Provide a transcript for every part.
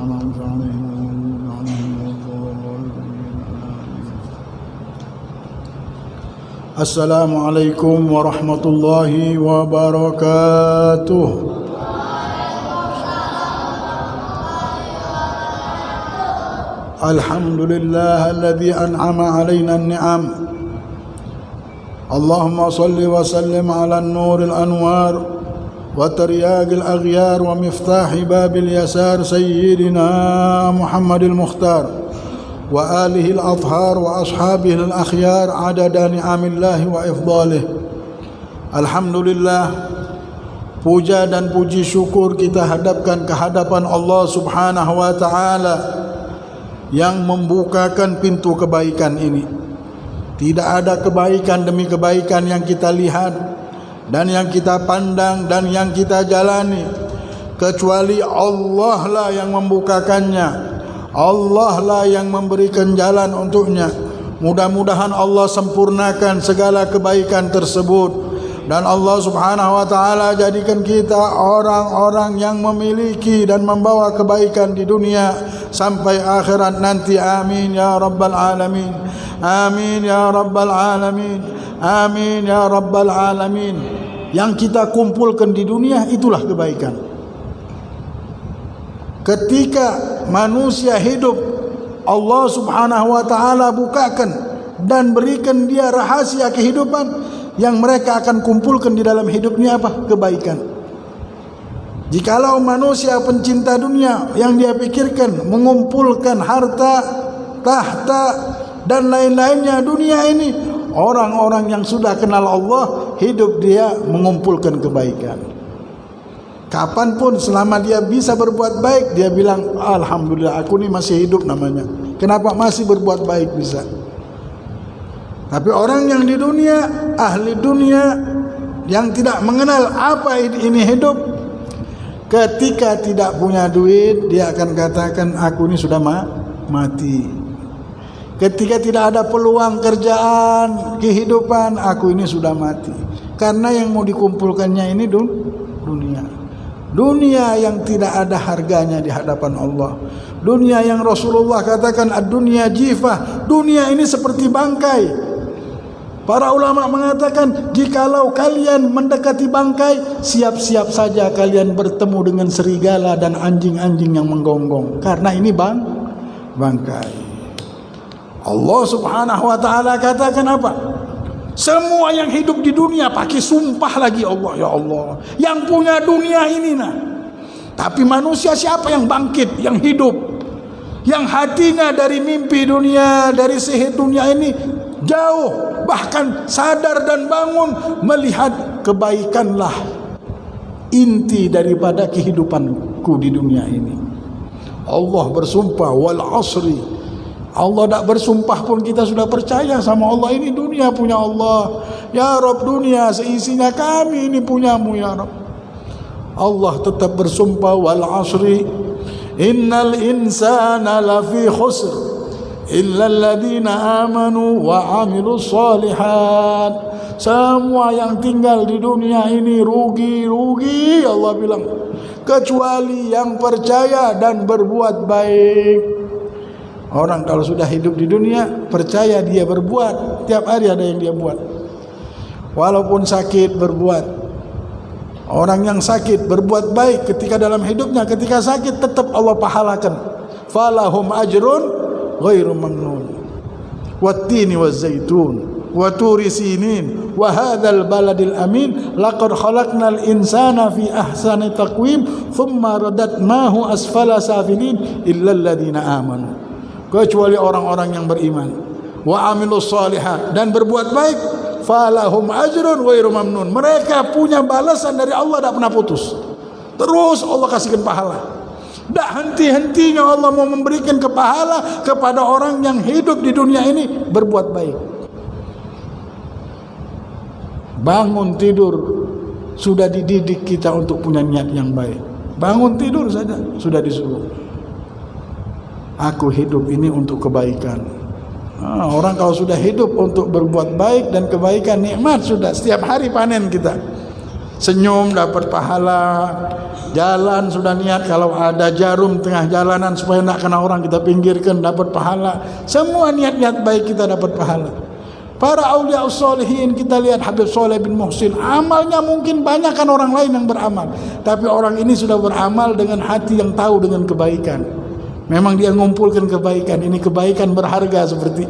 أنعمت عليهم غير المغضوب عليهم ولا الضالين. السلام عليكم ورحمة الله وبركاته. الحمد لله الذي أنعم علينا النعم. اللهم صل وسلم على النور الأنوار وترياق الأغيار ومفتاح باب اليسار سيدنا محمد المختار وآله الأطهار وأصحابه الأخيار عدد نعم الله وإفضاله. Alhamdulillah, puja dan puji syukur kita hadapkan ke hadapan Allah Subhanahu wa taala yang membukakan pintu kebaikan ini. Tidak ada kebaikan demi kebaikan yang kita lihat dan yang kita pandang dan yang kita jalani kecuali Allah lah yang membukakannya. Allah lah yang memberikan jalan untuknya. Mudah-mudahan Allah sempurnakan segala kebaikan tersebut dan Allah Subhanahu wa taala jadikan kita orang-orang yang memiliki dan membawa kebaikan di dunia sampai akhirat nanti. Amin ya rabbal alamin. Amin ya rabbal alamin. Amin ya rabbal alamin. Yang kita kumpulkan di dunia itulah kebaikan. Ketika manusia hidup, Allah Subhanahu wa taala bukakan dan berikan dia rahasia kehidupan yang mereka akan kumpulkan di dalam hidupnya apa? Kebaikan. Jikalau manusia pencinta dunia yang dia pikirkan mengumpulkan harta, tahta dan lain-lainnya dunia ini, orang-orang yang sudah kenal Allah, hidup dia mengumpulkan kebaikan. Kapanpun selama dia bisa berbuat baik, dia bilang alhamdulillah aku ni masih hidup namanya. Kenapa masih berbuat baik bisa? Tapi orang yang di dunia, ahli dunia yang tidak mengenal apa ini hidup, ketika tidak punya duit dia akan katakan aku ini sudah mati. Ketika tidak ada peluang kerjaan, kehidupan, aku ini sudah mati. Karena yang mau dikumpulkannya ini dunia. Dunia yang tidak ada harganya di hadapan Allah. Dunia yang Rasulullah katakan ad-dunya jifah. Dunia ini seperti bangkai. Para ulama mengatakan jikalau kalian mendekati bangkai, siap-siap saja kalian bertemu dengan serigala dan anjing-anjing yang menggonggong. Karena ini bangkai. Allah Subhanahu wa taala katakan apa? Semua yang hidup di dunia pakai sumpah lagi Allah, ya Allah, yang punya dunia ini nah. Tapi manusia siapa yang bangkit, yang hidup, yang hatinya dari mimpi dunia, dari sihir dunia ini jauh, bahkan sadar dan bangun melihat kebaikanlah inti daripada kehidupanku di dunia ini. Allah bersumpah wal asri. Allah tak bersumpah pun kita sudah percaya sama Allah. Ini dunia punya Allah. Ya Rabb, dunia seisinya kami ini punyamu ya Rabb. Allah tetap bersumpah wal asri innal insana lafi khusr illa alladhina amanu wa amilus solihat. Semua yang tinggal di dunia ini rugi Allah bilang, kecuali yang percaya dan berbuat baik. Orang kalau sudah hidup di dunia percaya dia berbuat, tiap hari ada yang dia buat. Walaupun sakit berbuat. Orang yang sakit berbuat baik ketika dalam hidupnya, ketika sakit tetap Allah pahalakan. Falahum ajrun ghairu mamnun. Wattini wazzaitun wa turi sinin wa hadzal baladil amin laqad khalaqnal insana fi ahsani taqwim thumma radatnahu asfala safilin illa alladhina amanu. Kecuali orang-orang yang beriman wa amilus solihat dan berbuat baik, falahum ajrun ghairu mamnun. Mereka punya balasan dari Allah tak pernah putus. Terus Allah kasihkan pahala. Tak henti-hentinya Allah mau memberikan pahala kepada orang yang hidup di dunia ini berbuat baik. Bangun tidur sudah dididik kita untuk punya niat yang baik. Bangun tidur saja sudah disuruh. Aku hidup ini untuk kebaikan. Orang kalau sudah hidup untuk berbuat baik dan kebaikan, nikmat sudah. Setiap hari panen kita. Senyum dapat pahala. Jalan sudah niat, kalau ada jarum tengah jalanan supaya nak kena orang kita pinggirkan, dapat pahala. Semua niat-niat baik kita dapat pahala. Para aulia sholihin, kita lihat Habib Shalih bin Muhsin, amalnya mungkin banyak kan orang lain yang beramal, tapi orang ini sudah beramal dengan hati yang tahu dengan kebaikan. Memang dia mengumpulkan kebaikan. Ini kebaikan berharga, seperti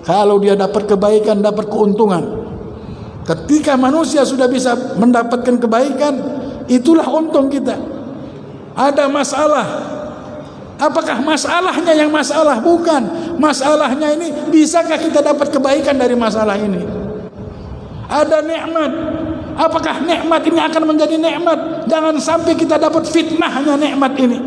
kalau dia dapat kebaikan, dapat keuntungan. Ketika manusia sudah bisa mendapatkan kebaikan, itulah untung kita. Ada masalah, apakah masalahnya yang masalah? Bukan. Masalahnya ini, bisakah kita dapat kebaikan dari masalah ini? Ada nikmat, apakah nikmat ini akan menjadi nikmat? Jangan sampai kita dapat fitnahnya nikmat ini,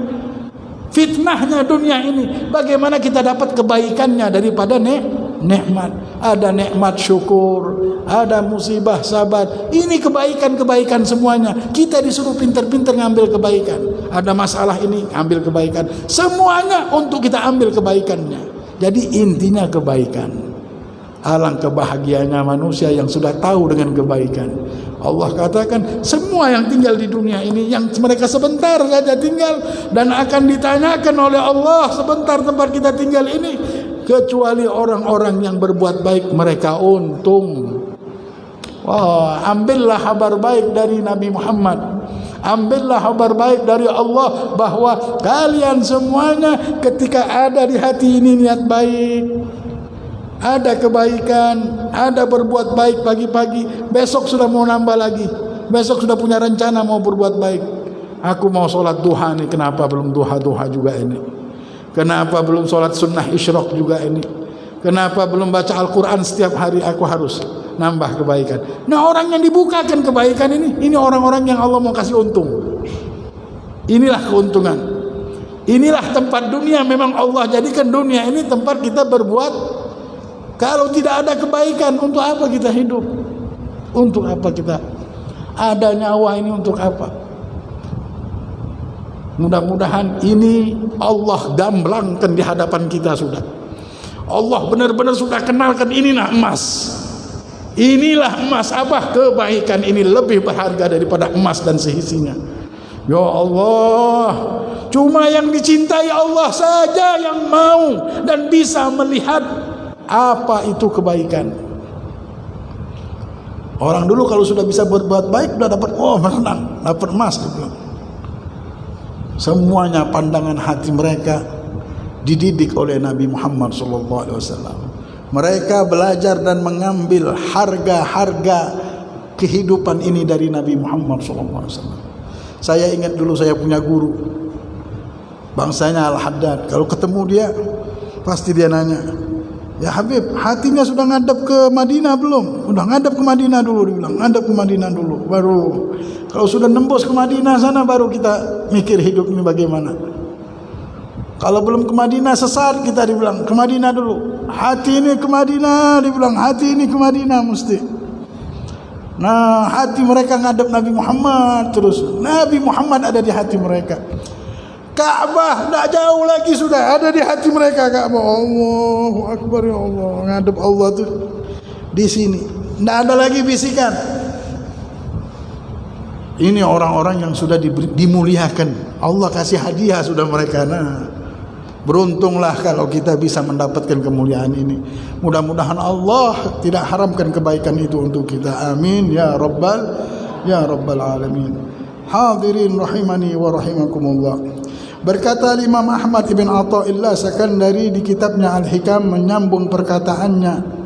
fitnahnya dunia ini. Bagaimana kita dapat kebaikannya daripada nikmat? Ada nikmat syukur, ada musibah sabar. Ini kebaikan-kebaikan semuanya. Kita disuruh pintar-pintar ngambil kebaikan. Ada masalah ini, ambil kebaikan. Semuanya untuk kita ambil kebaikannya. Jadi intinya kebaikan. Alangkah bahagianya manusia yang sudah tahu dengan kebaikan. Allah katakan, semua yang tinggal di dunia ini, yang mereka sebentar saja tinggal dan akan ditanyakan oleh Allah, sebentar tempat kita tinggal ini, kecuali orang-orang yang berbuat baik, mereka untung. Wah, ambillah kabar baik dari Nabi Muhammad, ambillah kabar baik dari Allah, bahwa kalian semuanya ketika ada di hati ini niat baik, ada kebaikan, ada berbuat baik pagi-pagi, besok sudah mau nambah lagi, besok sudah punya rencana mau berbuat baik. Aku mau sholat duha nih, kenapa belum duha-duha juga ini? Kenapa belum sholat sunnah isyraq juga ini? Kenapa belum baca Al-Quran setiap hari? Aku harus nambah kebaikan. Nah, orang yang dibukakan kebaikan ini orang-orang yang Allah mau kasih untung. Inilah keuntungan. Inilah tempat dunia. Memang Allah jadikan dunia ini tempat kita berbuat. Kalau tidak ada kebaikan, untuk apa kita hidup? Untuk apa kita ada nyawa ini? Untuk apa? Mudah-mudahan ini Allah gamblangkan di hadapan kita sudah. Allah benar-benar sudah kenalkan, inilah emas. Inilah emas. Apa? Kebaikan ini lebih berharga daripada emas dan seisinya. Ya Allah, cuma yang dicintai Allah saja yang mau dan bisa melihat apa itu kebaikan. Orang dulu kalau sudah bisa berbuat baik, sudah dapat, oh menang, dapat emas gitu. Semuanya pandangan hati mereka dididik oleh Nabi Muhammad SAW. Mereka belajar dan mengambil harga-harga kehidupan ini dari Nabi Muhammad SAW. Saya ingat dulu saya punya guru, bangsanya Al-Haddad. Kalau ketemu dia, pasti dia nanya, ya Habib, hatinya sudah ngadap ke Madinah belum? Udah ngadap ke Madinah dulu, dia bilang, ngadap ke Madinah dulu, baru kalau sudah nembus ke Madinah sana, baru kita mikir hidup ini bagaimana. Kalau belum ke Madinah sesat kita, dibilang ke Madinah dulu. Hati ini ke Madinah, dibilang hati ini ke Madinah mesti. Nah, hati mereka ngadap Nabi Muhammad terus. Nabi Muhammad ada di hati mereka. Ka'bah tak jauh lagi sudah ada di hati mereka. Ka'bah, Allahu Akbar, ya Allah, ngadap Allah tuh di sini. Tidak ada lagi bisikan. Ini orang-orang yang sudah dimuliakan. Allah kasih hadiah sudah mereka. Nah, beruntunglah kalau kita bisa mendapatkan kemuliaan ini. Mudah-mudahan Allah tidak haramkan kebaikan itu untuk kita. Amin ya rabbal alamin. Hadirin rahimani wa rahimakumullah. Berkata Imam Ahmad ibn Athaillah Sakandari di kitabnya Al-Hikam, menyambung perkataannya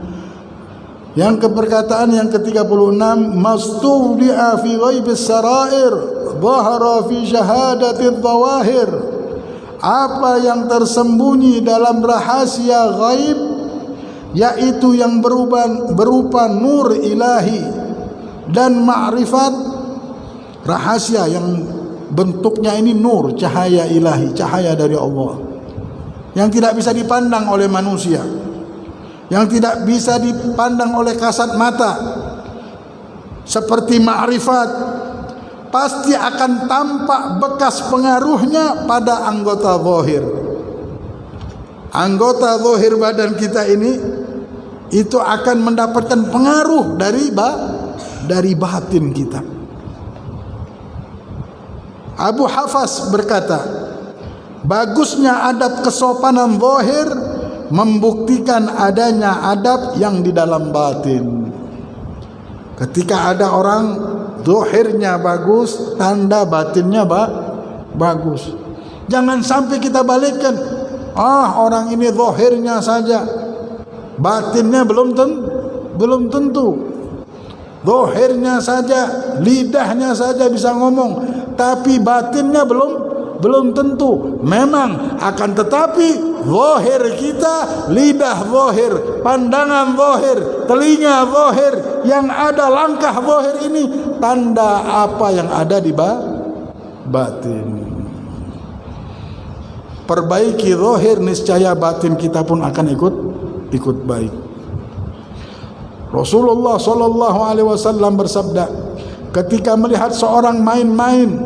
yang keperkataan yang ke-36, mastudi'a fi ghaibis sarair dhahara fi syahadatil zawahir. Apa yang tersembunyi dalam rahasia ghaib, yaitu yang berupa nur ilahi dan ma'rifat. Rahasia yang bentuknya ini nur, cahaya ilahi, cahaya dari Allah, yang tidak bisa dipandang oleh manusia, yang tidak bisa dipandang oleh kasat mata, seperti ma'rifat, pasti akan tampak bekas pengaruhnya pada anggota zahir. Anggota zahir badan kita ini itu akan mendapatkan pengaruh dari batin kita. Abu Hafs berkata, bagusnya adab kesopanan zahir membuktikan adanya adab yang di dalam batin. Ketika ada orang zahirnya bagus, tanda batinnya bagus. Jangan sampai kita balikkan, orang ini zahirnya saja, batinnya belum tentu. Zahirnya saja, lidahnya saja bisa ngomong, tapi batinnya belum tentu. Memang akan tetapi zahir kita, lidah zahir, pandangan zahir, telinga zahir, yang ada langkah zahir ini tanda apa yang ada di batin. Perbaiki zahir, niscaya batin kita pun akan ikut baik. Rasulullah sallallahu alaihi wasallam bersabda, ketika melihat seorang main-main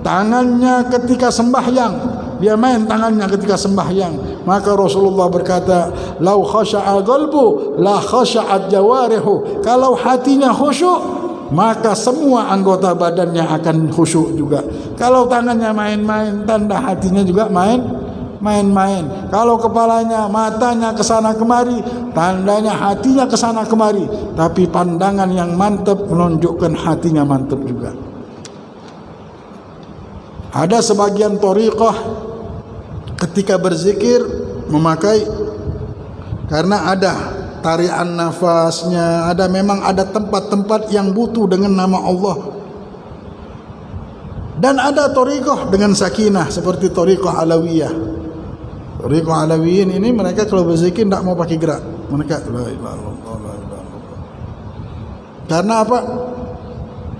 tangannya ketika sembahyang, dia main tangannya ketika sembahyang, maka Rasulullah berkata, "Lau khasha'a qalbu la khasha'at jawarihu." Kalau hatinya khusyuk, maka semua anggota badannya akan khusyuk juga. Kalau tangannya main-main, tanda hatinya juga main-main. Kalau kepalanya, matanya kesana kemari, tandanya hatinya kesana kemari. Tapi pandangan yang mantap menunjukkan hatinya mantap juga. Ada sebagian thariqah ketika berzikir memakai, karena ada tarian nafasnya, memang ada tempat-tempat yang butuh dengan nama Allah. Dan ada thariqah dengan sakinah seperti thariqah Alawiyah. Thariqah Alawiyin ini mereka kalau berzikir tidak mau pakai gerak. Mereka la ilaha illallah, la ilaha illallah. Karena apa?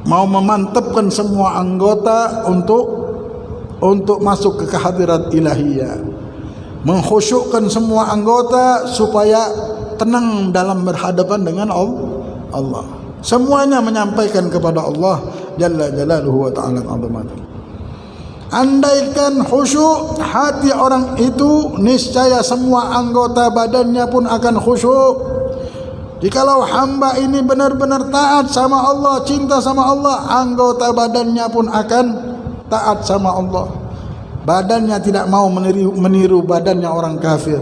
Mau memantapkan semua anggota untuk masuk ke kehadirat ilahiyah, mengkhusyukkan semua anggota supaya tenang dalam berhadapan dengan Allah. Semuanya menyampaikan kepada Allah Jalla Jalaluhu wa Ta'ala azamatuh. Andaikan khusyuk hati orang itu, niscaya semua anggota badannya pun akan khusyuk. Jikalau hamba ini benar-benar taat sama Allah, cinta sama Allah, anggota badannya pun akan taat sama Allah. Badannya tidak mau meniru badannya orang kafir.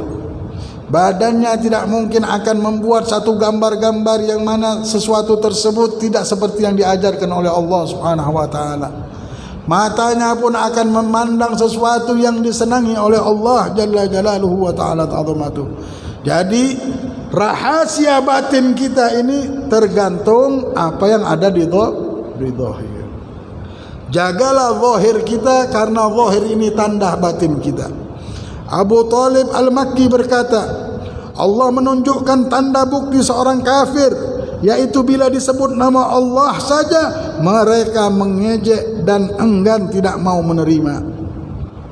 Badannya tidak mungkin akan membuat satu gambar-gambar yang mana sesuatu tersebut tidak seperti yang diajarkan oleh Allah Subhanahu wa taala. Matanya pun akan memandang sesuatu yang disenangi oleh Allah Jalla Jalaluhu wa Ta'ala azamatuh. Jadi rahasia batin kita ini tergantung apa yang ada di zahir. Jagalah zahir kita, karena zahir ini tanda batin kita. Abu Talib Al-Makki berkata, Allah menunjukkan tanda bukti seorang kafir, yaitu bila disebut nama Allah saja mereka mengejek dan enggan tidak mau menerima.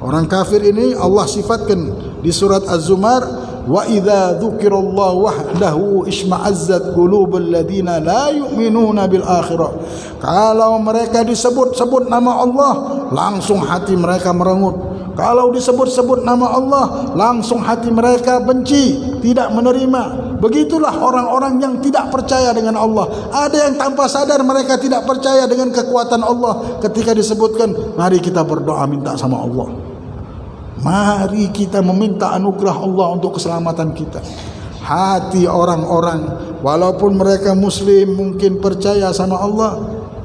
Orang kafir ini Allah sifatkan di surat Az-Zumar, wa idza dzukirallahu wahdahu isma'azzat qulubul ladina la yu'minuna bil akhirah. Kalau mereka disebut-sebut nama Allah, langsung hati mereka merengut. Kalau disebut-sebut nama Allah, langsung hati mereka benci, tidak menerima. Begitulah orang-orang yang tidak percaya dengan Allah. Ada yang tanpa sadar mereka tidak percaya dengan kekuatan Allah. Ketika disebutkan, mari kita berdoa minta sama Allah. Mari kita meminta anugerah Allah untuk keselamatan kita. Hati orang-orang, walaupun mereka muslim, mungkin percaya sama Allah,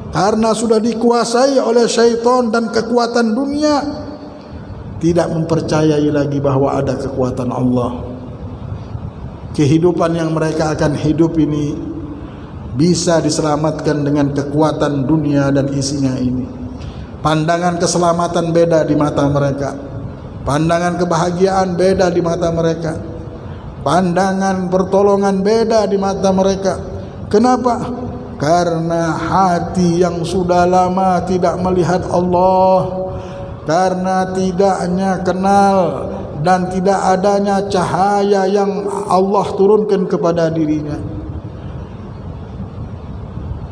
karena sudah dikuasai oleh syaitan dan kekuatan dunia, tidak mempercayai lagi bahwa ada kekuatan Allah. Kehidupan yang mereka akan hidup ini bisa diselamatkan dengan kekuatan dunia dan isinya ini. Pandangan keselamatan beda di mata mereka. Pandangan kebahagiaan beda di mata mereka. Pandangan pertolongan beda di mata mereka. Kenapa? Karena hati yang sudah lama tidak melihat Allah, karena tidaknya kenal dan tidak adanya cahaya yang Allah turunkan kepada dirinya.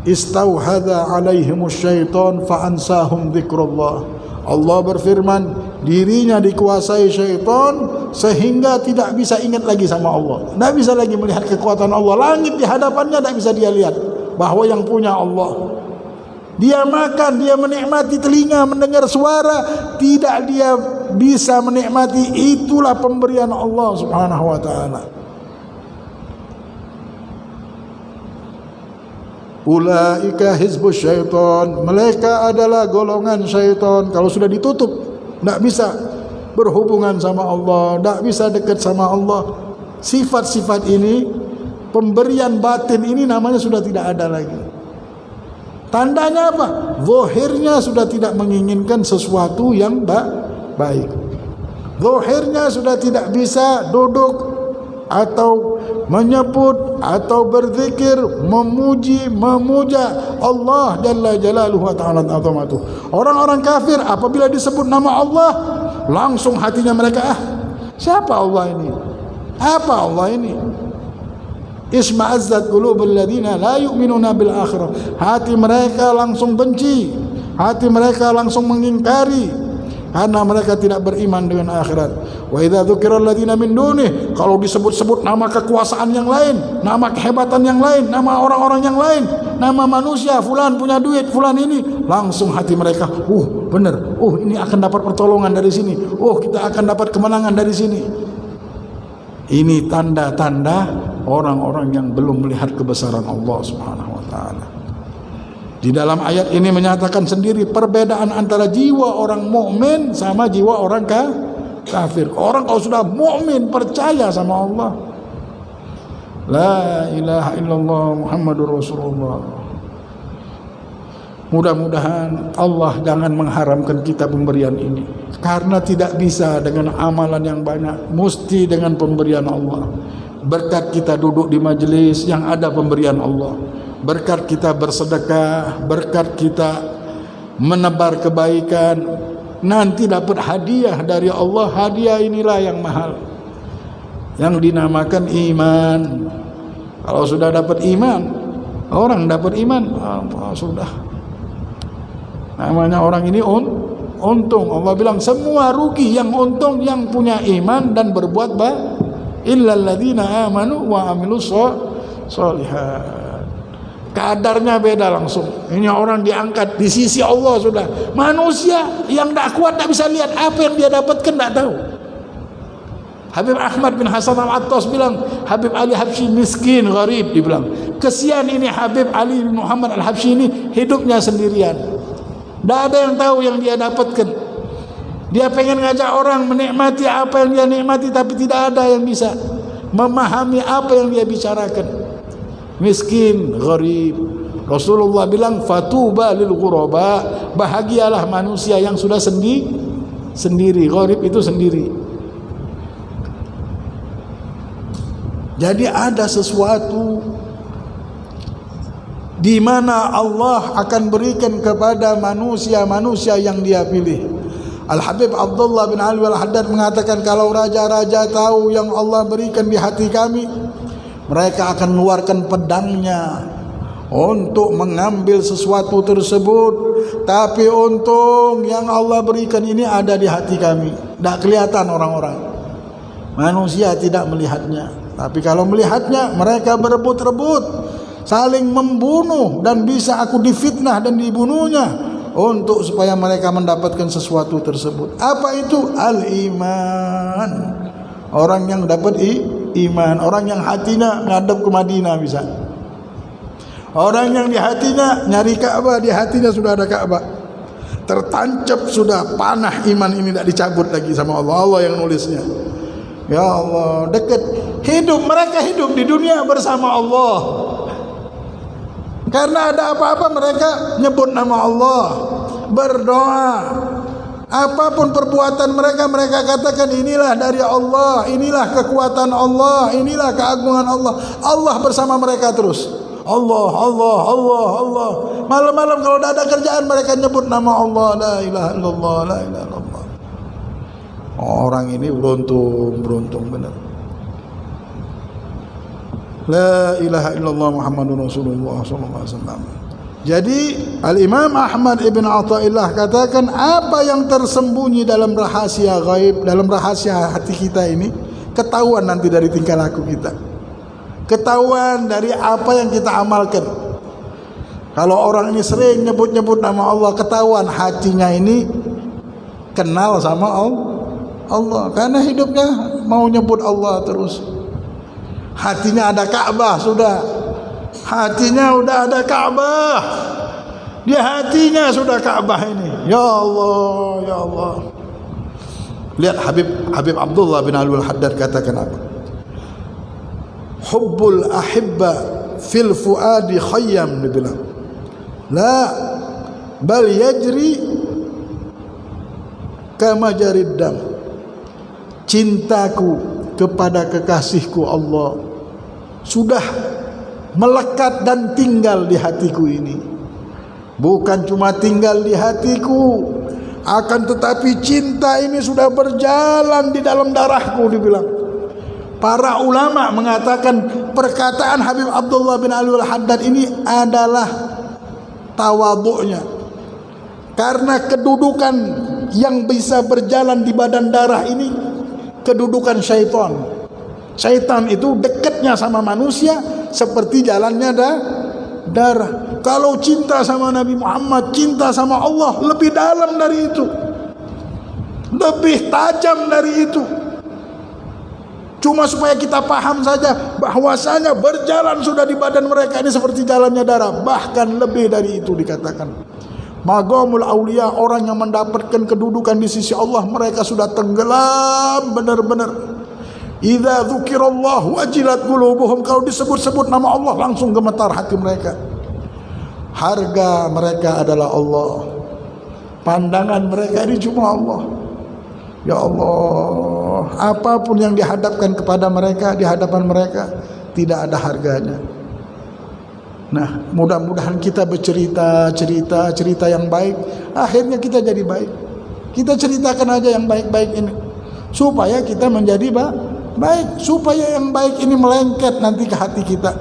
Istauhadha alaihimus syaitan fa'ansahum dzikrullah. Allah berfirman, dirinya dikuasai syaitan sehingga tidak bisa ingat lagi sama Allah. Tidak bisa lagi melihat kekuatan Allah. Langit di hadapannya tidak bisa dia lihat, bahwa yang punya Allah. Dia makan, dia menikmati telinga mendengar suara, tidak dia bisa menikmati. Itulah pemberian Allah Subhanahu wa taala. Ulaika hizbus syaitan, mereka adalah golongan syaitan. Kalau sudah ditutup, tidak bisa berhubungan sama Allah, tidak bisa dekat sama Allah. Sifat-sifat ini, pemberian batin ini namanya sudah tidak ada lagi. Tandanya apa? Zahirnya sudah tidak menginginkan sesuatu yang baik. Zahirnya sudah tidak bisa duduk atau menyebut atau berzikir, memuji, memuja Allah Jalla Jalaluhu wa ta'ala azamatuh. Orang-orang kafir apabila disebut nama Allah, langsung hatinya mereka, siapa Allah ini? Apa Allah ini? Isma'azzat qulubul ladzina la yu'minuna bil akhirah. Hati mereka langsung benci, hati mereka langsung mengingkari, karena mereka tidak beriman dengan akhirat. Wa idza dzukira alladzina min dunih, kalau disebut-sebut nama kekuasaan yang lain, nama kehebatan yang lain, nama orang-orang yang lain, nama manusia, fulan punya duit, fulan ini, langsung hati mereka, benar, ini akan dapat pertolongan dari sini, kita akan dapat kemenangan dari sini. Ini tanda-tanda orang-orang yang belum melihat kebesaran Allah Subhanahu wa taala. Di dalam ayat ini menyatakan sendiri perbedaan antara jiwa orang mukmin sama jiwa orang kafir. Orang kalau sudah mukmin, percaya sama Allah, la ilaha illallah Muhammadur Rasulullah. Mudah-mudahan Allah jangan mengharamkan kita pemberian ini, karena tidak bisa dengan amalan yang banyak, mesti dengan pemberian Allah. Berkat kita duduk di majelis yang ada pemberian Allah, berkat kita bersedekah, berkat kita menebar kebaikan, nanti dapat hadiah dari Allah. Hadiah inilah yang mahal, yang dinamakan iman. Kalau sudah dapat iman, orang dapat iman, sudah namanya orang ini untung. Allah bilang semua rugi, yang untung yang punya iman dan berbuat baik. Illal ladzina amanu wa amilus sholihat. Kadarnya beda langsung. Ini orang diangkat di sisi Allah sudah. Manusia yang tak kuat tak bisa lihat apa yang dia dapatkan, tak tahu. Habib Ahmad bin Hasan Al-Attas bilang, Habib Ali Habsyi miskin, gharib. Dibilang, kesian ini Habib Ali bin Muhammad Al-Habsyi ini hidupnya sendirian. Tak ada yang tahu yang dia dapatkan. Dia pengen ngajak orang menikmati apa yang dia nikmati, tapi tidak ada yang bisa memahami apa yang dia bicarakan. Miskin, gharib. Rasulullah bilang, fatuba lil ghuraba, bahagialah manusia yang sudah sendiri. Gharib itu sendiri. Jadi ada sesuatu di mana Allah akan berikan kepada manusia-manusia yang dia pilih. Al-Habib Abdullah bin Ali Al-Haddad mengatakan, kalau raja-raja tahu yang Allah berikan di hati kami, mereka akan mengeluarkan pedangnya untuk mengambil sesuatu tersebut. Tapi untung yang Allah berikan ini ada di hati kami, tidak kelihatan orang-orang. Manusia tidak melihatnya, tapi kalau melihatnya mereka berebut-rebut, saling membunuh, dan bisa aku difitnah dan dibunuhnya untuk supaya mereka mendapatkan sesuatu tersebut. Apa itu? Al-iman. Orang yang dapat iman, orang yang hatinya ngadep ke Madinah bisa. Orang yang di hatinya nyari Ka'bah, di hatinya sudah ada Ka'bah. Tertancap sudah, panah iman ini tidak dicabut lagi sama Allah. Allah yang nulisnya. Ya Allah, dekat. Mereka hidup di dunia bersama Allah. Karena ada apa-apa mereka nyebut nama Allah, berdoa. Apapun perbuatan mereka, mereka katakan inilah dari Allah, inilah kekuatan Allah, inilah keagungan Allah. Allah bersama mereka terus. Allah, Allah, Allah, Allah. Malam-malam kalau tidak ada kerjaan mereka nyebut nama Allah, la ilaha illallah, la ilaha illallah. Orang ini beruntung benar. La ilaha illallah Muhammadur Rasulullah sallallahu alaihi wasallam. Jadi Al-Imam Ahmad Ibn Athaillah katakan, apa yang tersembunyi dalam rahasia gaib, dalam rahasia hati kita ini, ketahuan nanti dari tingkah laku kita, ketahuan dari apa yang kita amalkan. Kalau orang ini sering nyebut-nyebut nama Allah, ketahuan hatinya ini kenal sama Allah. Karena hidupnya mau nyebut Allah terus. Hatinya ada Ka'bah sudah. Hatinya udah ada Ka'bah. Dia hatinya sudah Ka'bah ini. Ya Allah, ya Allah. Lihat Habib Abdullah bin Alwi Al-Haddad katakan apa? Hubbul ahibba fil fuadi khayyam, dia bilang. La bal yajri kama jarid dam. Cintaku kepada kekasihku Allah sudah melekat dan tinggal di hatiku ini. Bukan cuma tinggal di hatiku, akan tetapi cinta ini sudah berjalan di dalam darahku, dibilang. Para ulama mengatakan perkataan Habib Abdullah bin Alwi Al-Haddad ini adalah tawadhu'nya, karena kedudukan yang bisa berjalan di badan darah ini kedudukan syaitan. Syaitan itu dekatnya sama manusia seperti jalannya darah. Kalau cinta sama Nabi Muhammad, cinta sama Allah lebih dalam dari itu, lebih tajam dari itu. Cuma supaya kita paham saja bahwasanya berjalan sudah di badan mereka ini seperti jalannya darah. Bahkan lebih dari itu dikatakan. Maqamul aulia, orang yang mendapatkan kedudukan di sisi Allah, mereka sudah tenggelam benar-benar. Idza dzukirallahu wajilat qulubuhum, kalau disebut-sebut nama Allah langsung gemetar hati mereka. Harga mereka adalah Allah. Pandangan mereka ini cuma Allah. Ya Allah, apapun yang dihadapkan kepada mereka, di hadapan mereka tidak ada harganya. Nah, mudah-mudahan kita bercerita yang baik, akhirnya kita jadi baik. Kita ceritakan aja yang baik-baik ini, supaya kita menjadi baik, supaya yang baik ini melengket nanti ke hati kita,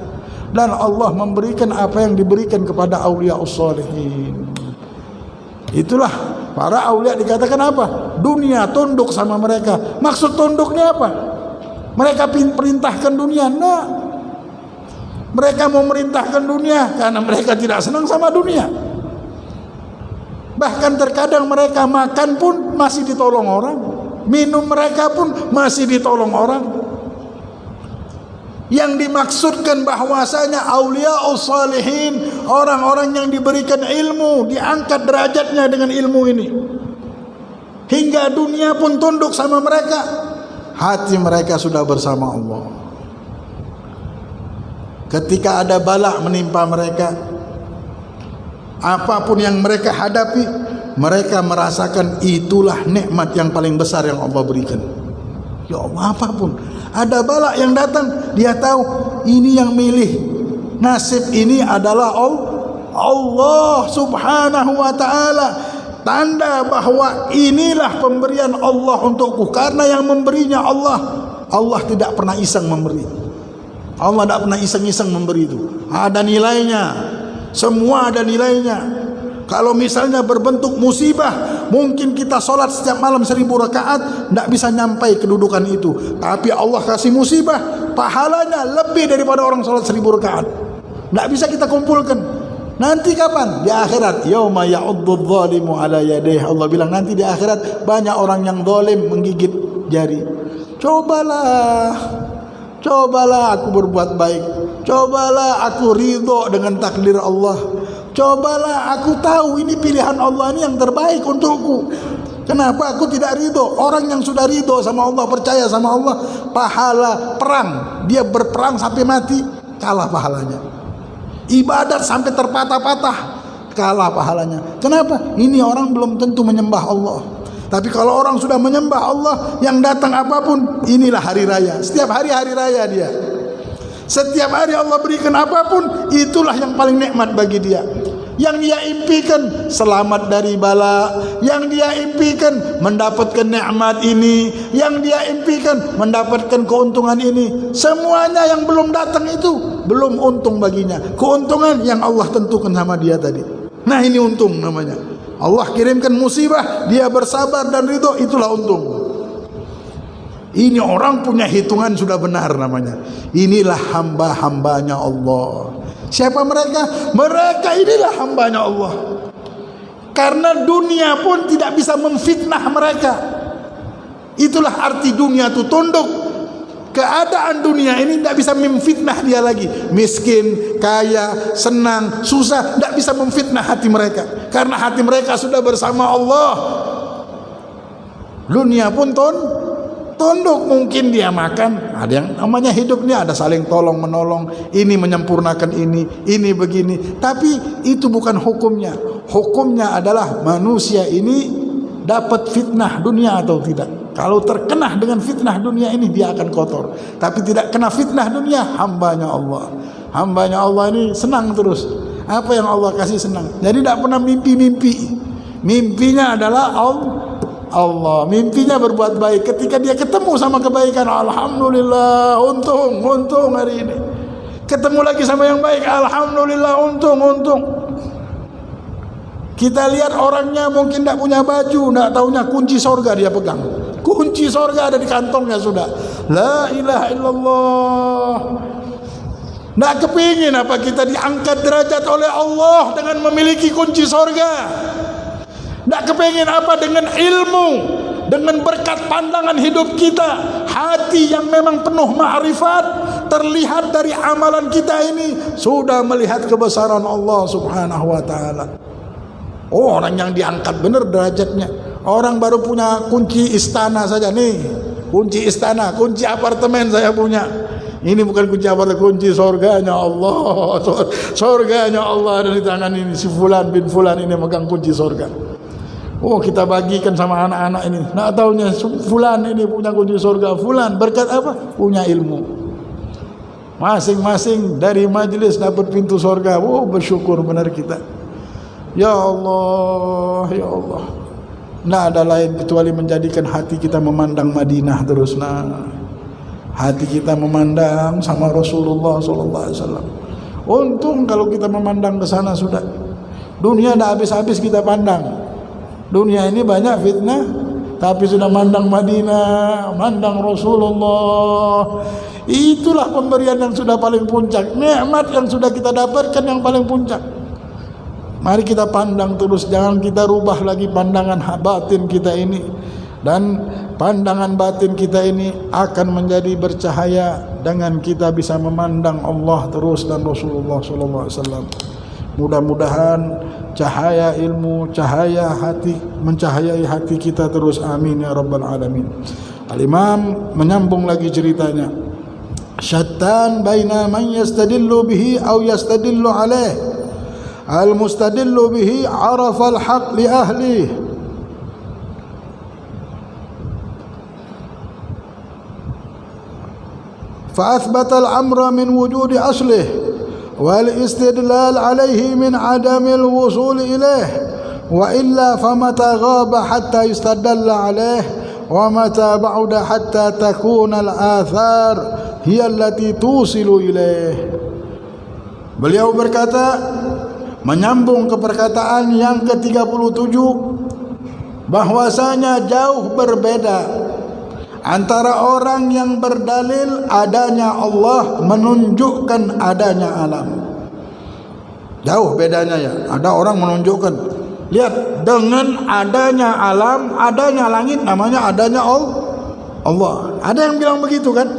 dan Allah memberikan apa yang diberikan kepada auliyaus shalihin. Itulah para aulia dikatakan apa? Dunia tunduk sama mereka. Maksud tunduknya apa? Mereka perintahkan dunia? Nah, mereka mau merintahkan dunia karena mereka tidak senang sama dunia. Bahkan terkadang mereka makan pun masih ditolong orang, minum mereka pun masih ditolong orang. Yang dimaksudkan bahwasanya auliyaus shalihin, orang-orang yang diberikan ilmu, diangkat derajatnya dengan ilmu ini, hingga dunia pun tunduk sama mereka. Hati mereka sudah bersama Allah. Ketika ada bala menimpa mereka, apapun yang mereka hadapi, mereka merasakan itulah nikmat yang paling besar yang Allah berikan. Ya Allah, apapun ada bala yang datang, dia tahu ini yang milih nasib ini adalah Allah subhanahu wa ta'ala. Tanda bahwa inilah pemberian Allah untukku, karena yang memberinya Allah. Allah tidak pernah iseng memberi. Allah tidak pernah iseng-iseng memberi itu. Ada nilainya, semua ada nilainya. Kalau misalnya berbentuk musibah, mungkin kita sholat setiap malam 1000 rakaat, tidak bisa nyampai kedudukan itu. Tapi Allah kasih musibah, pahalanya lebih daripada orang sholat 1000 rakaat. Tidak bisa kita kumpulkan. Nanti kapan? Di akhirat. Yauma ya'uddudz zalimu ala yadayhi. Allah bilang nanti di akhirat banyak orang yang zalim menggigit jari. Cobalah aku berbuat baik. Cobalah aku ridho dengan takdir Allah. Cobalah aku tahu ini pilihan Allah, ini yang terbaik untukku. Kenapa aku tidak ridho? Orang yang sudah ridho sama Allah, percaya sama Allah, pahala perang, dia berperang sampai mati, kalah pahalanya. Ibadat sampai terpatah-patah, kalah pahalanya. Kenapa? Ini orang belum tentu menyembah Allah. Tapi kalau orang sudah menyembah Allah, yang datang apapun, inilah hari raya. Setiap hari hari raya dia. Setiap hari Allah berikan apapun, itulah yang paling nikmat bagi dia. Yang dia impikan selamat dari bala, yang dia impikan mendapatkan nikmat ini, yang dia impikan mendapatkan keuntungan ini. Semuanya yang belum datang itu belum untung baginya. Keuntungan yang Allah tentukan sama dia tadi. Nah, ini untung namanya. Allah kirimkan musibah, dia bersabar dan ridho, itulah untung. Ini orang punya hitungan sudah benar namanya. Inilah hamba-hambanya Allah. Siapa mereka? Mereka inilah hambanya Allah. Karena dunia pun tidak bisa memfitnah mereka. Itulah arti dunia itu tunduk. Keadaan dunia ini tidak bisa memfitnah dia lagi. Miskin, kaya, senang, susah, tidak bisa memfitnah hati mereka. Karena hati mereka sudah bersama Allah. Dunia pun tunduk. Mungkin dia makan, ada yang namanya hidup ini ada saling tolong menolong, ini menyempurnakan ini begini. Tapi itu bukan hukumnya. Hukumnya adalah manusia ini dapat fitnah dunia atau tidak. Kalau terkena dengan fitnah dunia ini, dia akan kotor. Tapi tidak kena fitnah dunia, hambanya Allah. Hambanya Allah ini senang terus. Apa yang Allah kasih senang. Jadi tidak pernah mimpi-mimpi. Mimpinya adalah Allah. Mimpinya berbuat baik. Ketika dia ketemu sama kebaikan, alhamdulillah, untung hari ini. Ketemu lagi sama yang baik, alhamdulillah, untung. Kita lihat orangnya mungkin tidak punya baju, tidak tahunya kunci sorga dia pegang. Kunci sorga ada di kantongnya sudah. La ilaha illallah. Tidak kepingin apa kita diangkat derajat oleh Allah dengan memiliki kunci sorga. Tidak kepingin apa dengan ilmu, dengan berkat pandangan hidup kita, hati yang memang penuh ma'rifat, terlihat dari amalan kita ini sudah melihat kebesaran Allah subhanahu wa ta'ala. Oh, orang yang diangkat benar derajatnya. Orang baru punya kunci istana saja nih. Kunci istana, kunci apartemen saya punya. Ini bukan kunci apartemen, kunci sorganya Allah. Sorganya Allah ada di tangan ini. Si Fulan bin Fulan ini megang kunci sorga. Oh, kita bagikan sama anak-anak ini. Nak taunya Fulan ini punya kunci sorga. Fulan berkat apa? Punya ilmu. Masing-masing dari majelis dapat pintu sorga. Oh, bersyukur benar kita. Ya Allah, ya Allah. Nah, ada lain kecuali menjadikan hati kita memandang Madinah terus. Nah, hati kita memandang sama Rasulullah SAW. Untung kalau kita memandang ke sana sudah. Dunia dah habis-habis kita pandang. Dunia ini banyak fitnah, tapi sudah mandang Madinah, mandang Rasulullah. Itulah pemberian yang sudah paling puncak. Nikmat yang sudah kita dapatkan yang paling puncak. Mari kita pandang terus, jangan kita rubah lagi pandangan batin kita ini. Dan pandangan batin kita ini akan menjadi bercahaya dengan kita bisa memandang Allah terus dan Rasulullah SAW. Mudah-mudahan cahaya ilmu, cahaya hati mencahayai hati kita terus. Amin ya rabbal alamin. Al-Imam menyambung lagi ceritanya. Syattan baina man yastadillu bihi aw yastadillu alaih. Al-mustadillu bihi arafa al-haq li ahlihi. فأثبت الأمر من وجود أصله والاستدلال عليه من عدم الوصول إليه وإلا فمتى غاب حتى يستدل عليه ومتى بعد حتى تكون الآثار هي التي توصل إليه. Beliau berkata, menyambung ke perkataan yang ke-37, bahwasanya jauh berbeda antara orang yang berdalil adanya Allah menunjukkan adanya alam. Jauh bedanya ya. Ada orang menunjukkan, lihat, dengan adanya alam, adanya langit, namanya adanya Allah. Ada yang bilang begitu kan?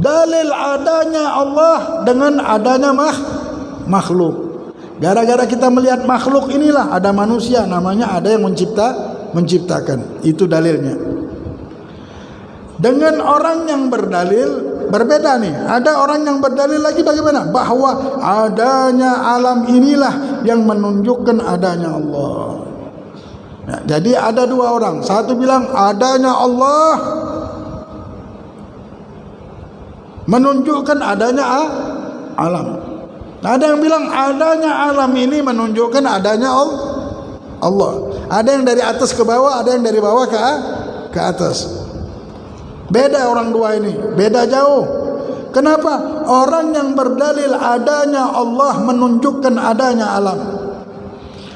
Dalil adanya Allah dengan adanya makhluk. Gara-gara kita melihat makhluk inilah ada manusia, namanya ada yang menciptakan. Itu dalilnya. Dengan orang yang berdalil berbeda nih. Ada orang yang berdalil lagi bagaimana? Bahwa adanya alam inilah yang menunjukkan adanya Allah. Nah, jadi ada dua orang. Satu bilang adanya Allah menunjukkan adanya alam. Ada yang bilang adanya alam ini menunjukkan adanya Allah. Ada yang dari atas ke bawah, ada yang dari bawah ke atas. Beda orang dua ini, beda jauh. Kenapa? Orang yang berdalil adanya Allah menunjukkan adanya alam,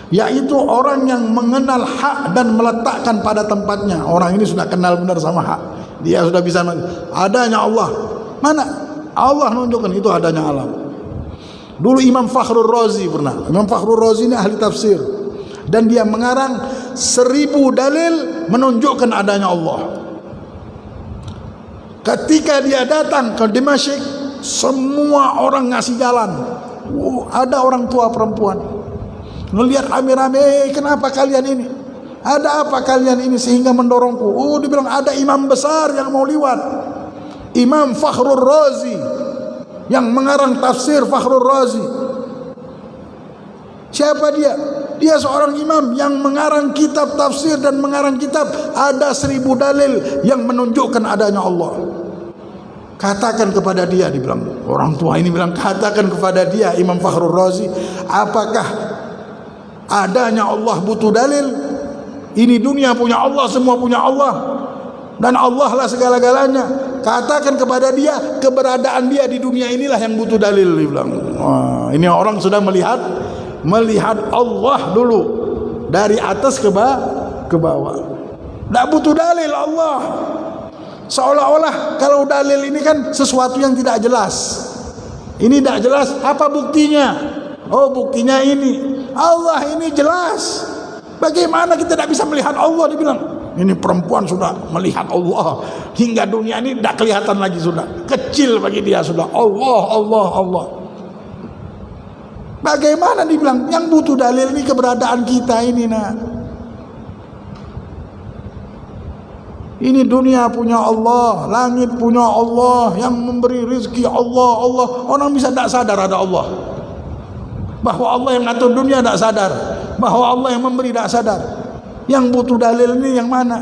yaitu orang yang mengenal hak dan meletakkan pada tempatnya. Orang ini sudah kenal benar sama hak. Dia sudah bisa adanya Allah. Mana? Allah menunjukkan itu adanya alam. Dulu Imam Fakhrul Razi pernah. Imam Fakhrul Razi ini ahli tafsir, dan dia mengarang 1000 dalil menunjukkan adanya Allah. Ketika dia datang ke Damaskus, semua orang ngasih jalan. Ada orang tua perempuan ngelihat rame-rame, kenapa kalian ini? Ada apa kalian ini sehingga mendorongku? Dibilang ada imam besar yang mau liwat. Imam Fakhrul Razi yang mengarang tafsir Fakhrul Razi. Siapa dia? Dia seorang imam yang mengarang kitab tafsir dan mengarang kitab ada 1000 dalil yang menunjukkan adanya Allah. Katakan kepada dia, dibilang orang tua ini bilang, katakan kepada dia Imam Fakhrul Razi, apakah adanya Allah butuh dalil? Ini dunia punya Allah, semua punya Allah, dan Allah lah segala-galanya. Katakan kepada dia, keberadaan dia di dunia inilah yang butuh dalil. Dia bilang, wah, ini orang sudah melihat Allah dulu dari atas ke bawah. Tidak butuh dalil Allah. Seolah-olah kalau dalil ini kan sesuatu yang tidak jelas. Ini tidak jelas, apa buktinya? Buktinya ini. Allah ini jelas. Bagaimana kita tidak bisa melihat Allah? Dibilang, ini perempuan sudah melihat Allah hingga dunia ini tidak kelihatan lagi, sudah kecil bagi dia, sudah Allah. Bagaimana? Dibilang, yang butuh dalil ini keberadaan kita ini. Ini dunia punya Allah, langit punya Allah, yang memberi rezeki Allah. Orang bisa tidak sadar ada Allah, bahwa Allah yang ngatur dunia tidak sadar, bahwa Allah yang memberi tidak sadar. Yang butuh dalil ini yang mana?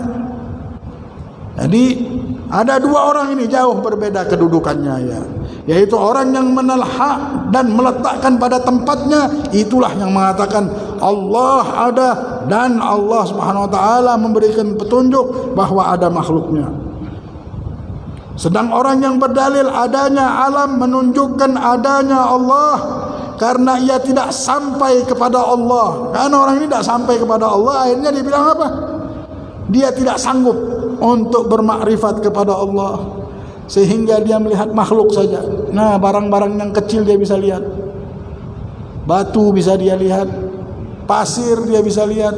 Jadi ada 2 orang ini jauh berbeda kedudukannya, yaitu orang yang menelhak dan meletakkan pada tempatnya, itulah yang mengatakan Allah ada, dan Allah Subhanahu wa taala memberikan petunjuk bahwa ada makhluknya. Sedang orang yang berdalil adanya alam menunjukkan adanya Allah, karena ia tidak sampai kepada Allah. Karena orang ini tidak sampai kepada Allah, akhirnya dia bilang apa? Dia tidak sanggup untuk bermakrifat kepada Allah, sehingga dia melihat makhluk saja. Nah, barang-barang yang kecil dia bisa lihat, batu bisa dia lihat, pasir dia bisa lihat,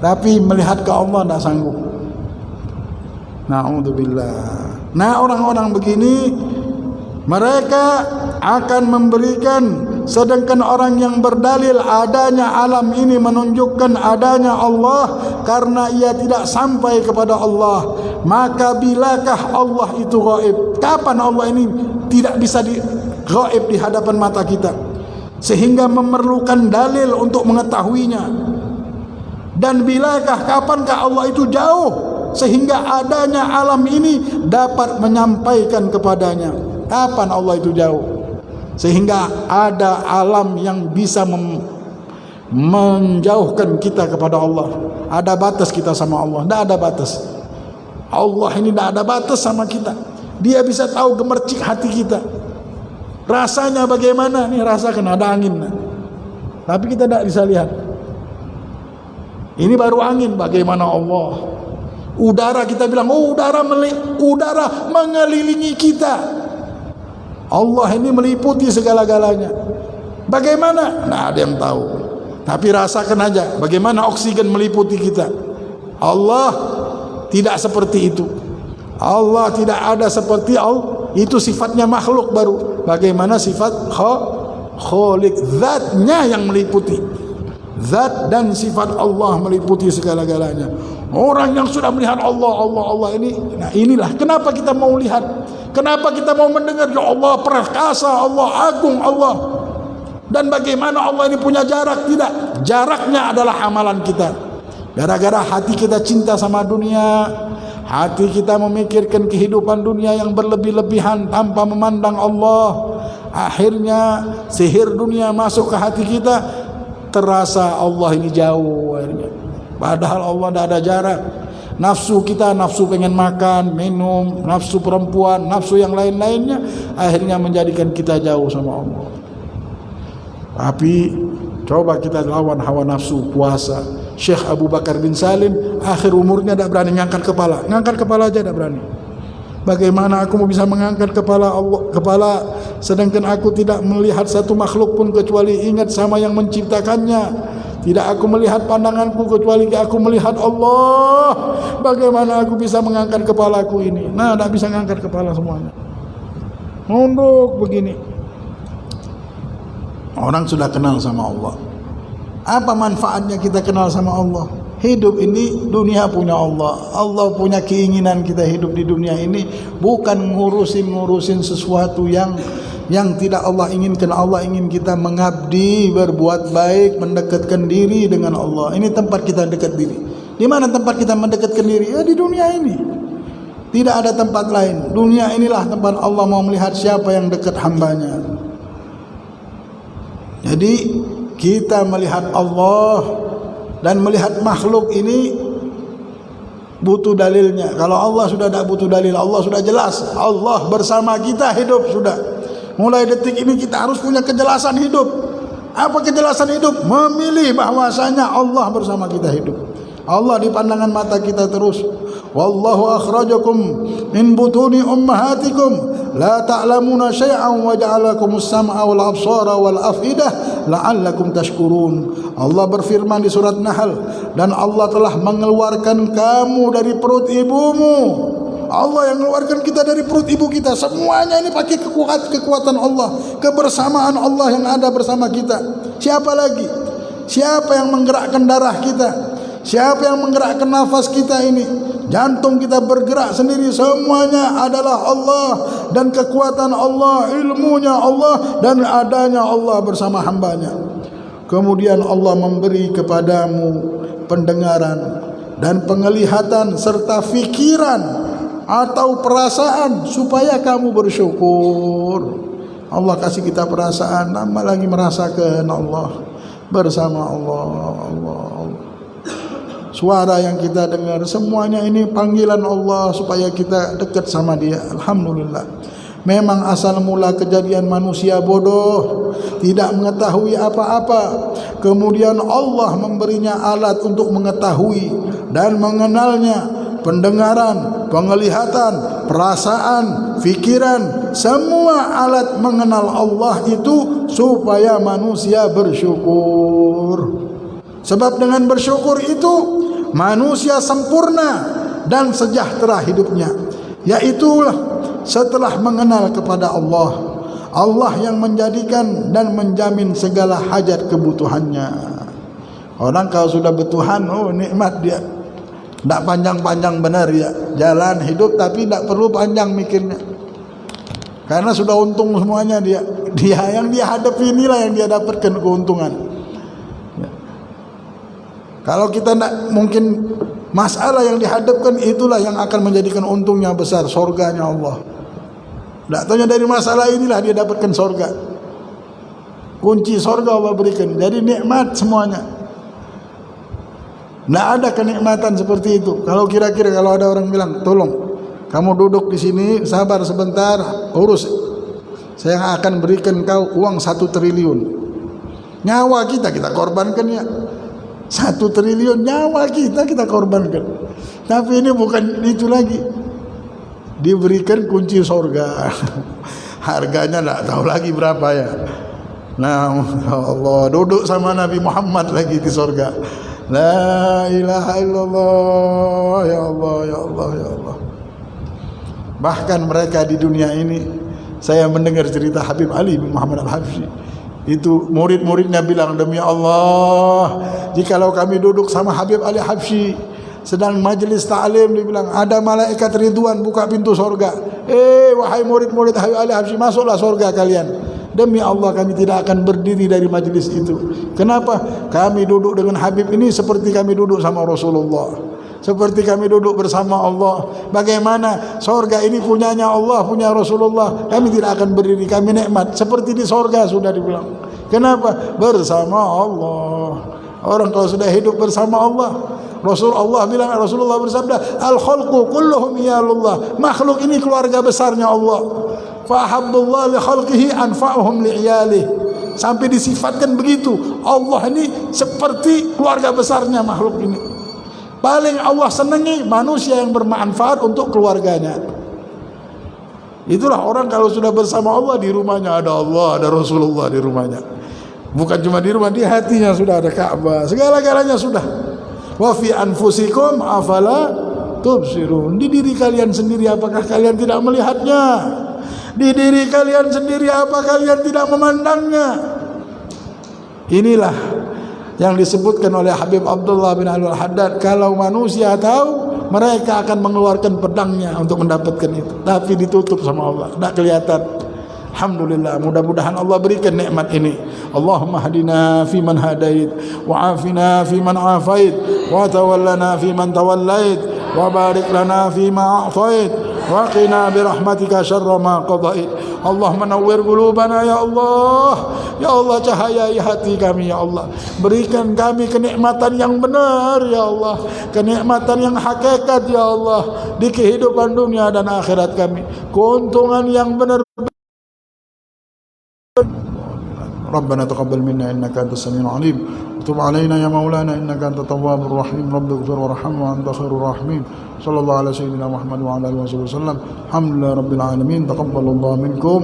tapi melihat ke Allah tidak sanggup. Na'udzubillah. Nah, orang-orang begini mereka akan memberikan, sedangkan orang yang berdalil adanya alam ini menunjukkan adanya Allah karena ia tidak sampai kepada Allah, maka bilakah Allah itu gaib? Kapan Allah ini tidak bisa gaib di hadapan mata kita sehingga memerlukan dalil untuk mengetahuinya? Dan bilakah, kapankah Allah itu jauh sehingga adanya alam ini dapat menyampaikan kepadanya? Kapan Allah itu jauh sehingga ada alam yang bisa menjauhkan kita kepada Allah? Ada batas kita sama Allah? Tidak ada batas. Allah ini tidak ada batas sama kita. Dia bisa tahu gemercik hati kita. Rasanya bagaimana? Nih, rasakan ada angin, tapi kita tidak bisa lihat. Ini baru angin, bagaimana Allah? Udara kita bilang, udara mengelilingi kita. Allah ini meliputi segala-galanya. Bagaimana? Nah, ada yang tahu. Tapi rasakan aja bagaimana oksigen meliputi kita. Allah tidak seperti itu. Allah tidak ada seperti Allah. Itu sifatnya makhluk baru. Bagaimana sifat Khaliq, zatnya yang meliputi. Zat dan sifat Allah meliputi segala-galanya. Orang yang sudah melihat Allah ini, nah inilah kenapa kita mau lihat, kenapa kita mau mendengar ya Allah perkasa, Allah agung, Allah. Dan bagaimana Allah ini punya jarak? Tidak, jaraknya adalah amalan kita. Gara-gara hati kita cinta sama dunia, hati kita memikirkan kehidupan dunia yang berlebih-lebihan tanpa memandang Allah, akhirnya sihir dunia masuk ke hati kita. Terasa Allah ini jauh akhirnya. Padahal Allah tidak ada jarak. Nafsu kita, nafsu pengen makan, minum, nafsu perempuan, nafsu yang lain-lainnya, akhirnya menjadikan kita jauh sama Allah. Tapi coba kita lawan hawa nafsu, puasa. Syekh Abu Bakar bin Salim akhir umurnya tidak berani ngangkat kepala. Ngangkat kepala aja tidak berani. Bagaimana aku mau bisa mengangkat kepala sedangkan aku tidak melihat satu makhluk pun kecuali ingat sama yang menciptakannya. Tidak aku melihat pandanganku kecuali aku melihat Allah. Bagaimana aku bisa mengangkat kepalaku ini? Nah, tidak bisa mengangkat kepala semuanya. Nunduk begini. Orang sudah kenal sama Allah. Apa manfaatnya kita kenal sama Allah? Hidup ini dunia punya Allah. Allah punya keinginan kita hidup di dunia ini bukan ngurusin sesuatu yang tidak Allah inginkan. Allah ingin kita mengabdi, berbuat baik, mendekatkan diri dengan Allah. Ini tempat kita dekat diri. Di mana tempat kita mendekatkan diri? Ya di dunia ini. Tidak ada tempat lain. Dunia inilah tempat Allah mau melihat siapa yang dekat hambanya. Jadi kita melihat Allah dan melihat makhluk ini butuh dalilnya. Kalau Allah sudah tidak butuh dalil, Allah sudah jelas. Allah bersama kita hidup sudah. Mulai detik ini kita harus punya kejelasan hidup. Apa kejelasan hidup? Memilih bahwasanya Allah bersama kita hidup. Allah di pandangan mata kita terus. Wallahu akhrajakum min butuni ummahatikum la ta'lamuna syai'an wa ja'alakumus sam'a wal absara wal afidah la'allakum tashkurun. Allah berfirman di surat Nahl, dan Allah telah mengeluarkan kamu dari perut ibumu. Allah yang mengeluarkan kita dari perut ibu kita. Semuanya ini pakai kekuatan Allah, kebersamaan Allah yang ada bersama kita. Siapa lagi? Siapa yang menggerakkan darah kita? Siapa yang menggerakkan nafas kita ini? Jantung kita bergerak sendiri. Semuanya adalah Allah dan kekuatan Allah, ilmunya Allah dan adanya Allah bersama hambanya. Kemudian Allah memberi kepadamu pendengaran dan penglihatan serta fikiran atau perasaan supaya kamu bersyukur. Allah kasih kita perasaan, tambah lagi merasakan Allah bersama Allah. Suara yang kita dengar semuanya ini panggilan Allah supaya kita dekat sama Dia. Alhamdulillah. Memang asal mula kejadian manusia bodoh, tidak mengetahui apa-apa. Kemudian Allah memberinya alat untuk mengetahui dan mengenalnya. Pendengaran, penglihatan, perasaan, fikiran, semua alat mengenal Allah itu supaya manusia bersyukur. Sebab dengan bersyukur itu manusia sempurna dan sejahtera hidupnya. Yaitulah setelah mengenal kepada Allah. Allah yang menjadikan dan menjamin segala hajat kebutuhannya. Orang kalau sudah bertuhan, oh nikmat dia. Tak panjang-panjang benar ya jalan hidup, tapi tak perlu panjang mikirnya karena sudah untung semuanya dia yang dia hadapi inilah yang dia dapatkan keuntungan ya. Kalau kita tak mungkin masalah yang dihadapkan itulah yang akan menjadikan untungnya besar, surganya Allah. Tak tanya dari masalah inilah dia dapatkan surga, kunci surga Allah berikan. Jadi nikmat semuanya. Tidak ada kenikmatan seperti itu. Kalau kira-kira kalau ada orang bilang, tolong kamu duduk di sini, sabar sebentar, urus. Saya akan berikan kau uang 1 triliun. Nyawa kita korbankan ya. 1 triliun nyawa kita korbankan. Tapi ini bukan itu lagi. Diberikan kunci surga. Harganya tidak tahu lagi berapa ya. Nah, Allah duduk sama Nabi Muhammad lagi di surga. La ilaha illallah, ya Allah, ya Allah, ya Allah. Bahkan mereka di dunia ini, saya mendengar cerita Habib Ali bin Muhammad Al-Habsyi. Itu murid-muridnya bilang, demi Allah, jikalau kami duduk sama Habib Ali Habsyi sedang majlis ta'lim, dia bilang ada malaikat Ridwan buka pintu surga. Wahai murid-murid Habib Ali Habsyi, masuklah surga kalian. Demi Allah kami tidak akan berdiri dari majlis itu. Kenapa? Kami duduk dengan Habib ini seperti kami duduk sama Rasulullah, seperti kami duduk bersama Allah. Bagaimana surga ini punyanya Allah, punya Rasulullah. Kami tidak akan berdiri, kami nikmat seperti di surga sudah dibilang. Kenapa? Bersama Allah. Orang kalau sudah hidup bersama Allah, Rasulullah bilang, Rasulullah bersabda, al-khalqu kulluhum iyalullah. Makhluk ini keluarga besarnya Allah. Fahabbullah li khalqihi anfa'uhum li iyalih. Sampai disifatkan begitu. Allah ini seperti keluarga besarnya makhluk ini. Paling Allah senangi manusia yang bermanfaat untuk keluarganya. Itulah orang kalau sudah bersama Allah, di rumahnya ada Allah, ada Rasulullah di rumahnya. Bukan cuma di rumah, di hatinya sudah ada Ka'bah, segala-galanya sudah. Wa fi anfusikum afala tubsirun. Di diri kalian sendiri apakah kalian tidak melihatnya? Di diri kalian sendiri apa kalian tidak memandangnya? Inilah yang disebutkan oleh Habib Abdullah bin Al-Haddad, kalau manusia tahu, mereka akan mengeluarkan pedangnya untuk mendapatkan itu, tapi ditutup sama Allah, tidak kelihatan. Alhamdulillah, mudah-mudahan Allah berikan nikmat ini. Allahumma hadina fi man hadait, wa afina fi man afait, wa tawallana fi man tawallait, wa barik lana fi ma a'tait, wa qina bi rahmatika syarra ma qadait. Allahumma nawwir qulubana ya Allah. Ya Allah, cahayai hati kami ya Allah. Berikan kami kenikmatan yang benar ya Allah, kenikmatan yang hakikat ya Allah di kehidupan dunia dan akhirat kami. Keuntungan yang benar. Rabbana taqabbal minna innaka antas samiul alim. Tub alaina ya maulana innaka antat tawwabur rahim. Rabbighfir warham wa anta khairur rahimin. Sallallahu ala sayyidina Muhammad wa ala alihi wasallam. Alhamdulillah rabbil alamin. Taqabbalallahu minkum.